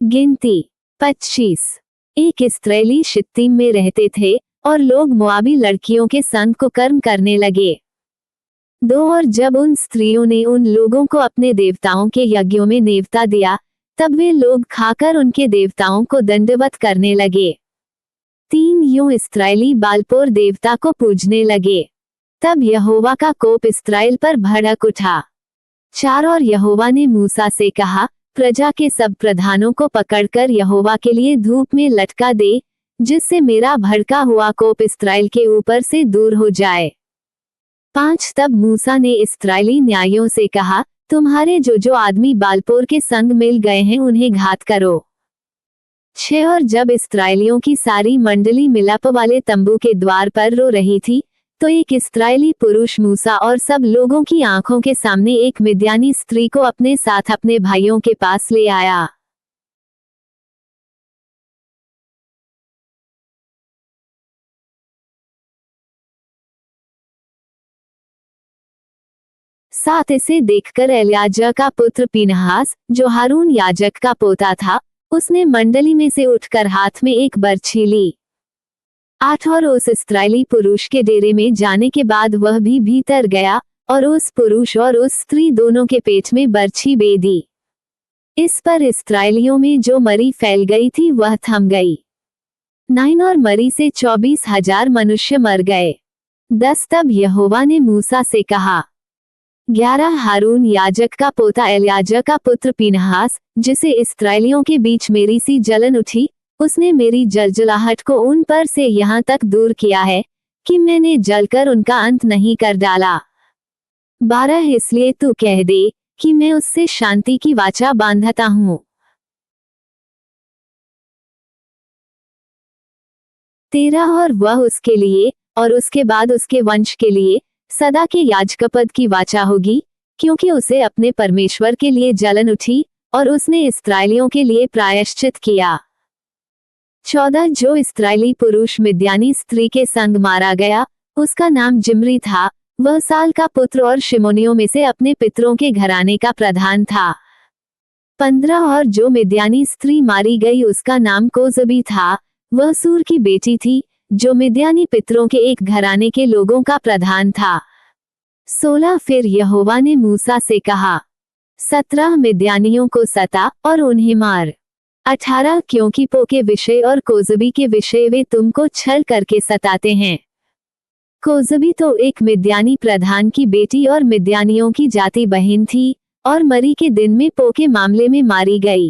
गिनती 25। एक इस्राएली शित्तीम में रहते थे और लोग मोआबी लड़कियों के संग कुकर्म करने लगे। 2 और जब उन स्त्रियों ने उन लोगों को अपने देवताओं के यज्ञों में नेवता दिया, तब वे लोग खाकर उनके देवताओं को दंडवत करने लगे। 3 यूं इस्राएली बालपोर देवता को पूजने लगे। तब यहोवा का कोप इस्राएल पर भड़क उठा। 4 और यहोवा ने मूसा से कहा, प्रजा के सब प्रधानों को पकड़कर यहोवा के लिए धूप में लटका दे, जिससे मेरा भड़का हुआ कोप इस्राएल के ऊपर से दूर हो जाए। 5 तब मूसा ने इस्राएली न्यायियों से कहा, तुम्हारे जो आदमी बालपोर के संग मिल गए हैं उन्हें घात करो। 6 और जब इस्राएलियों की सारी मंडली मिलाप वाले तंबू के द्वार पर रो रही थी, तो एक इस्राएली पुरुष मूसा और सब लोगों की आंखों के सामने एक मिद्यानी स्त्री को अपने साथ अपने भाइयों के पास ले आया। साथ इसे देखकर एल्याजा का पुत्र पीनहास, जो हारून याजक का पोता था, उसने मंडली में से उठकर हाथ में एक बर्छी ली। 8 और उस इस्राएली पुरुष के डेरे में जाने के बाद वह भी भीतर गया और उस पुरुष और उस स्त्री दोनों के पेट में बर्छी बेधी। इस पर इस्राएलियों में जो मरी फैल गई थी वह थम गई। 9 और मरी से 24,000 मनुष्य मर गए। 10 तब यहोवा ने मूसा से कहा, 11 हारून याजक का पोता एल्याजा का पुत्र पीनहास, जिसे इस्राएलियों के बीच मेरी सी जलन उठी, उसने मेरी जलजलाहट को उन पर से यहाँ तक दूर किया है कि मैंने जलकर उनका अंत नहीं कर डाला। 12 इसलिए तू कह दे कि मैं उससे शांति की वाचा बांधता हूँ। 13 और वह उसके लिए और उसके बाद उसके वंश के लिए सदा के याजकपद की वाचा होगी, क्योंकि उसे अपने परमेश्वर के लिए जलन उठी और उसने इस्राएलियों के लिए प्रायश्चित किया। 14 जो इस्राएली पुरुष मिद्यानी स्त्री के संग मारा गया, उसका नाम जिम्री था, वह साल का पुत्र और शिमोनियों में से अपने पितरों के घराने का प्रधान था। 15 और जो मिद्यानी स्त्री मारी गई उसका नाम कोजबी था, वह सूर की बेटी थी, जो मिद्यानी पितरों के एक घराने के लोगों का प्रधान था। 16 फिर यहोवा ने मूसा से कहा, 17 मिद्यानियों को सता और उन्हें मार। 18 क्योंकि पो के विषय और कोजबी के विषय वे तुमको छल करके सताते हैं। कोजबी तो एक मिद्यानी प्रधान की बेटी और मिद्यानियों की जाति बहन थी, और मरी के दिन में पो के मामले में मारी गई।